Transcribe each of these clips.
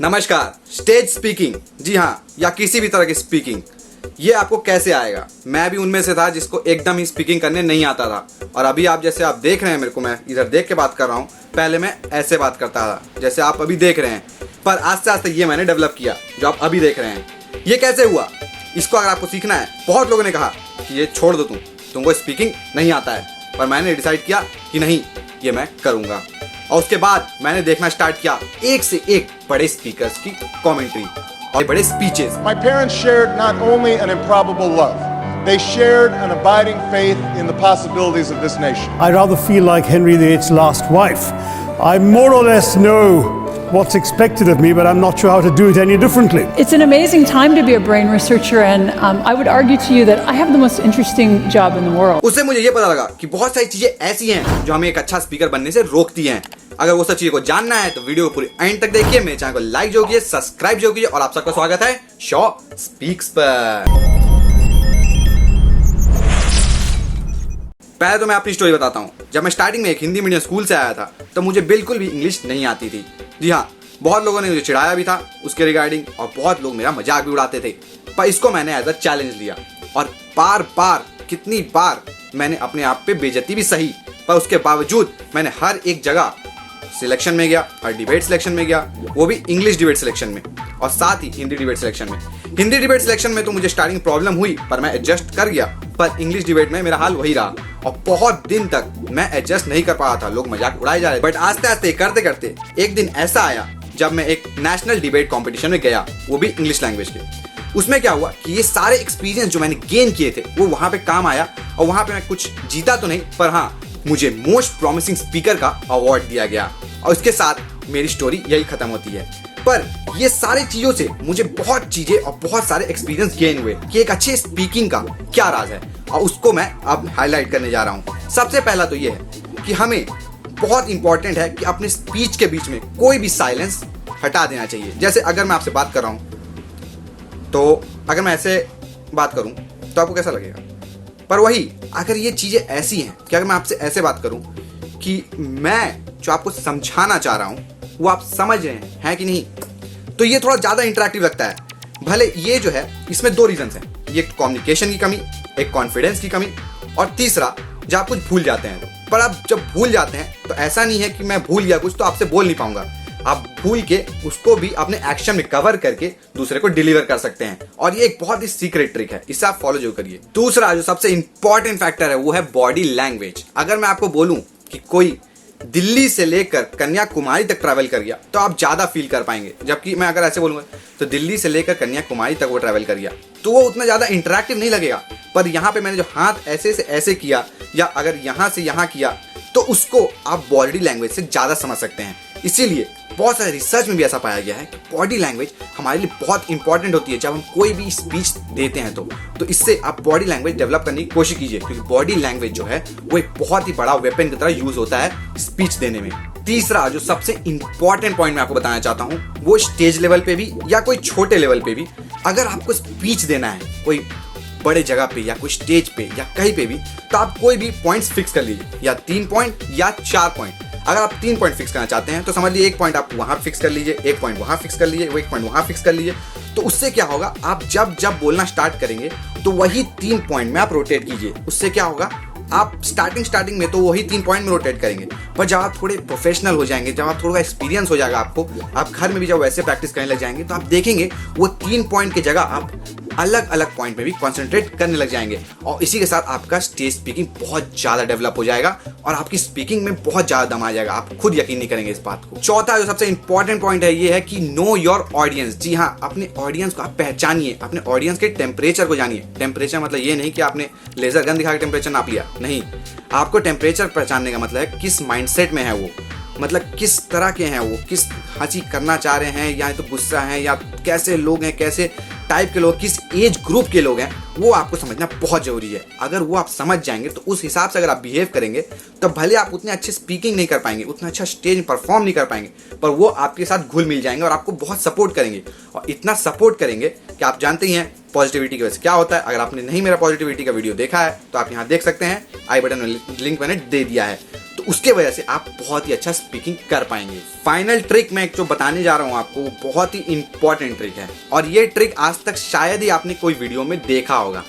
नमस्कार। Stage speaking, जी हाँ, या किसी भी तरह की स्पीकिंग, ये आपको कैसे आएगा। मैं भी उनमें से था जिसको एकदम ही स्पीकिंग करने नहीं आता था। और अभी आप जैसे आप देख रहे हैं मेरे को, मैं इधर देख के बात कर रहा हूँ। पहले मैं ऐसे बात करता था जैसे आप अभी देख रहे हैं, पर आस्ते आस्ते ये मैंने डेवलप किया जो आप अभी देख रहे हैं। ये कैसे हुआ, इसको अगर आपको सीखना है, बहुत लोगों ने कहा कि ये छोड़ दो, तुमको स्पीकिंग नहीं आता है, पर मैंने डिसाइड किया कि नहीं, ये मैं करूँगा। और उसके बाद मैंने देखना स्टार्ट किया एक से एक बड़े स्पीकर्स की कमेंट्री और बड़े speeches. My parents shared not only an improbable love, they shared an abiding faith in the possibilities of this nation. I rather feel like Henry VIII's last wife. I more or less know what's expected of me, but I'm not sure how to do it any differently. It's an amazing time to be a brain researcher, and I would argue to you that I have the most interesting job in the world. उससे मुझे ये पता लगा कि बहुत सारी चीजें ऐसी हैं जो हमें एक अच्छा स्पीकर बनने से रोकती हैं। अगर वो सब चीजों को जानना है तो वीडियो को पूरी एंड तक देखिए। मेरे चैनल को लाइक जो कीजिए, सब्सक्राइब जो कीजिए, और आप सबका स्वागत है शॉ स्पीक्स पर। पहले तो मैं अपनी स्टोरी बताता हूँ। जब मैं स्टार्टिंग में एक हिंदी मीडियम स्कूल से आया था तो मुझे बिल्कुल भी इंग्लिश नहीं आती थी। जी हाँ, बहुत लोगों ने मुझे चिढ़ाया भी था उसके रिगार्डिंग, और बहुत लोग मेरा मजाक भी उड़ाते थे, पर इसको मैंने एज अ चैलेंज लिया। और बार बार, कितनी बार मैंने अपने आप पे बेइज्जती भी सही, पर उसके बावजूद मैंने हर एक जगह सिलेक्शन में गया, और डिबेट सिलेक्शन में गया, वो भी इंग्लिश डिबेट सिलेक्शन में, और साथ ही हिंदी डिबेट सिलेक्शन में। हिंदी डिबेट सिलेक्शन में तो मुझे स्टार्टिंग प्रॉब्लम हुई, पर मैं एडजस्ट कर गया। पर इंग्लिश डिबेट में मेरा हाल वही रहा, और बहुत दिन तक मैं एडजस्ट नहीं कर पाया था। लोग मजाक उड़ाए जा रहे, बट आस्ते आस्ते करते करते एक दिन ऐसा आया जब मैं एक नेशनल डिबेट कॉम्पिटिशन में गया, वो भी इंग्लिश लैंग्वेज के। उसमें क्या हुआ कि ये सारे एक्सपीरियंस जो मैंने गेन किए थे वो वहां पे काम आया, और वहां पे मैं कुछ जीता तो नहीं, पर हाँ, मुझे मोस्ट प्रॉमिसिंग स्पीकर का अवार्ड दिया गया। और इसके साथ मेरी स्टोरी यही खत्म होती है। पर ये सारी चीजों से मुझे बहुत चीजें और बहुत सारे एक्सपीरियंस गेन हुए कि एक अच्छे स्पीकिंग का क्या राज है, और उसको मैं अब हाईलाइट करने जा रहा हूँ। सबसे पहला तो ये है कि हमें बहुत इंपॉर्टेंट है कि अपने स्पीच के बीच में कोई भी साइलेंस हटा देना चाहिए। जैसे अगर मैं आपसे बात कर रहा हूँ तो अगर मैं ऐसे बात करूँ तो आपको कैसा लगेगा, पर वही अगर ये चीजें ऐसी हैं कि अगर मैं आपसे ऐसे बात करूँ कि मैं जो आपको समझाना चाह रहा हूँ वो आप समझ रहे हैं कि नहीं, तो ये थोड़ा ज़्यादा इंटरेक्टिव लगता है। भले ये जो है, इसमें दो रीजंस हैं, ये कम्युनिकेशन की कमी, एक कॉन्फिडेंस की कमी, और तीसरा जब आप कुछ भूल जाते हैं तो। पर आप जब भूल जाते हैं तो ऐसा नहीं है कि मैं भूल गया कुछ तो आपसे बोल नहीं पाऊंगा। आप भूल के उसको भी अपने एक्शन में कवर करके दूसरे को डिलीवर कर सकते हैं, और ये एक बहुत ही सीक्रेट ट्रिक है, इसे आप फॉलो जो करिए। दूसरा जो सबसे इंपॉर्टेंट फैक्टर है वो है बॉडी लैंग्वेज। अगर मैं आपको बोलूं कि कोई दिल्ली से लेकर कन्याकुमारी तक ट्रैवल कर गया तो आप ज़्यादा फील कर पाएंगे, जबकि मैं अगर ऐसे बोलूँगा तो दिल्ली से लेकर कन्याकुमारी तक वो ट्रैवल कर गया तो वो उतना ज़्यादा इंटरेक्टिव नहीं लगेगा। पर यहाँ पे मैंने जो हाथ ऐसे से ऐसे किया, या अगर यहाँ से यहाँ किया, तो उसको आप बॉडी लैंग्वेज से ज़्यादा समझ सकते हैं। इसीलिए बहुत सारे रिसर्च में भी ऐसा पाया गया है कि बॉडी लैंग्वेज हमारे लिए बहुत इंपॉर्टेंट होती है जब हम कोई भी स्पीच देते हैं तो इससे आप बॉडी लैंग्वेज डेवलप करने की कोशिश कीजिए, क्योंकि बॉडी लैंग्वेज जो है वो एक बहुत ही बड़ा वेपन की तरह यूज होता है स्पीच देने में। तीसरा जो सबसे इंपॉर्टेंट पॉइंट मैं आपको बताना चाहता हूँ, वो स्टेज लेवल पे भी या कोई छोटे लेवल पे भी, अगर आपको स्पीच देना है कोई बड़े जगह पे या कोई स्टेज पे या कहीं पे भी, तो आप कोई भी पॉइंट्स फिक्स कर लीजिए, या 3 पॉइंट या 4 पॉइंट। अगर आप 3 पॉइंट फिक्स करना चाहते हैं तो समझ लीजिए 1 पॉइंट आप वहां फिक्स कर लीजिए, 1 पॉइंट वहां फिक्स कर लीजिए, 1 पॉइंट वहां फिक्स कर लीजिए। तो उससे क्या होगा, आप जब जब बोलना स्टार्ट करेंगे तो वही 3 पॉइंट में आप रोटेट कीजिए। उससे क्या होगा, आप स्टार्टिंग में तो वही 3 पॉइंट में रोटेट करेंगे, पर जब आप थोड़े प्रोफेशनल हो जाएंगे, जब आप थोड़ा एक्सपीरियंस हो जाएगा आपको, आप घर में भी जब वैसे प्रैक्टिस करने लग जाएंगे तो आप देखेंगे वो 3 पॉइंट की जगह आप अलग अलग पॉइंट में भी कंसंट्रेट करने लग जाएंगे, और इसी के साथ आपका स्टेज स्पीकिंग बहुत ज़्यादा डेवलप हो जाएगा और आपकी स्पीकिंग में बहुत ज़्यादा दम आ जाएगा। आप खुद यकीन नहीं करेंगे इस बात को। चौथा जो सबसे इंपॉर्टेंट पॉइंट है ये है कि नो योर ऑडियंस। जी हाँ, अपने ऑडियंस को आप पहचानिए, अपने ऑडियंस के टेम्परेचर को जानिए। टेम्परेचर मतलब ये नहीं कि आपने लेजर गन दिखा के टेम्परेचर नाप लिया, नहीं। आपको टेम्परेचर पहचानने का मतलब है किस माइंडसेट में है वो, मतलब किस तरह के हैं वो, किस हंसी करना चाह रहे हैं, या तो गुस्सा है, या कैसे लोग हैं, कैसे टाइप के लोग, किस एज ग्रुप के लोग हैं, वो आपको समझना बहुत जरूरी है। अगर वो आप समझ जाएंगे तो उस हिसाब से अगर आप बिहेव करेंगे तो भले आप उतने अच्छे स्पीकिंग नहीं कर पाएंगे, उतना अच्छा स्टेज परफॉर्म नहीं कर पाएंगे, पर वो आपके साथ घुल मिल जाएंगे और आपको बहुत सपोर्ट करेंगे, और इतना सपोर्ट करेंगे कि आप जानते ही हैं पॉजिटिविटी की वजह से क्या होता है। अगर आपने नहीं मेरा पॉजिटिविटी का वीडियो देखा है तो आप यहाँ देख सकते हैं, आई बटन में लिंक मैंने दे दिया है, तो उसके वजह से आप बहुत ही अच्छा स्पीकिंग कर पाएंगे। फाइनल ट्रिक मैं जो बताने जा रहा हूँ आपको, वो बहुत ही इंपॉर्टेंट ट्रिक है और ये ट्रिक आज तक शायद ही आपने कोई वीडियो में देखा होगा।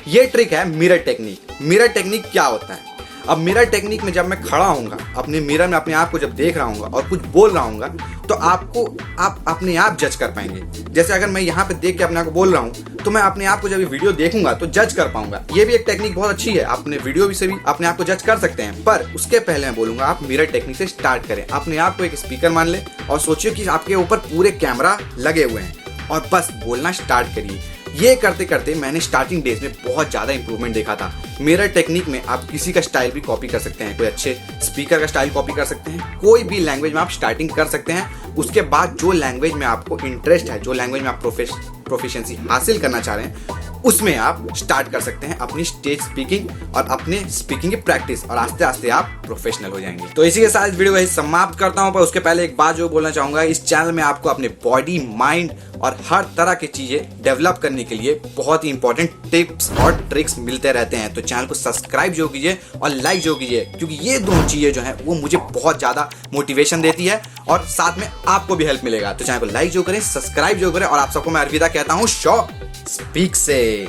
ये ट्रिक है मिरर टेक्निक। मिरर टेक्निक क्या होता है? अब मिरर टेक्निक में जब मैं खड़ा होऊंगा अपने मिरर में, अपने आप को जब देख रहा हूँगा और कुछ बोल रहा हूँगा, तो आप अपने आप जज कर पाएंगे। जैसे अगर मैं यहाँ पे देख के अपने आप को बोल रहा हूँ तो मैं अपने आप को जब ये वीडियो देखूंगा तो जज कर पाऊंगा। ये भी एक टेक्निक बहुत अच्छी है, अपने वीडियो से भी अपने आप को जज कर सकते हैं। पर उसके पहले मैं बोलूंगा आप मिरर टेक्निक से स्टार्ट करें। अपने आप को एक स्पीकर मान ले और सोचिए कि आपके ऊपर पूरे कैमरा लगे हुए हैं और बस बोलना स्टार्ट करिए। ये करते करते मैंने स्टार्टिंग डेज में बहुत ज़्यादा इंप्रूवमेंट देखा था। मिरर टेक्निक में आप किसी का स्टाइल भी कॉपी कर सकते हैं, कोई अच्छे स्पीकर का स्टाइल कॉपी कर सकते हैं, कोई भी लैंग्वेज में आप स्टार्टिंग कर सकते हैं। उसके बाद जो लैंग्वेज में आपको इंटरेस्ट है, जो लैंग्वेज में आप प्रोफिशिएंसी हासिल करना चाह रहे हैं, उसमें आप स्टार्ट कर सकते हैं अपनी स्टेज स्पीकिंग और अपने स्पीकिंग की प्रैक्टिस, और आस्ते आस्ते आप प्रोफेशनल हो जाएंगे। तो इसी के साथ इस वीडियो को समाप्त करता हूं, पर उसके पहले एक बात जो बोलना चाहूंगा, इस चैनल में आपको अपने बॉडी, माइंड और हर तरह की चीजें डेवलप करने के लिए बहुत ही इंपॉर्टेंट टिप्स और ट्रिक्स मिलते रहते हैं। तो चैनल को सब्सक्राइब जो कीजिए और लाइक जो कीजिए, क्योंकि ये दोनों चीजें जो है वो मुझे बहुत ज्यादा मोटिवेशन देती है और साथ में आपको भी हेल्प मिलेगा। तो चैनल को लाइक जो करें, सब्सक्राइब जो करें, और आप सबको मैं अलविदा कहता हूँ शो स्पीक से।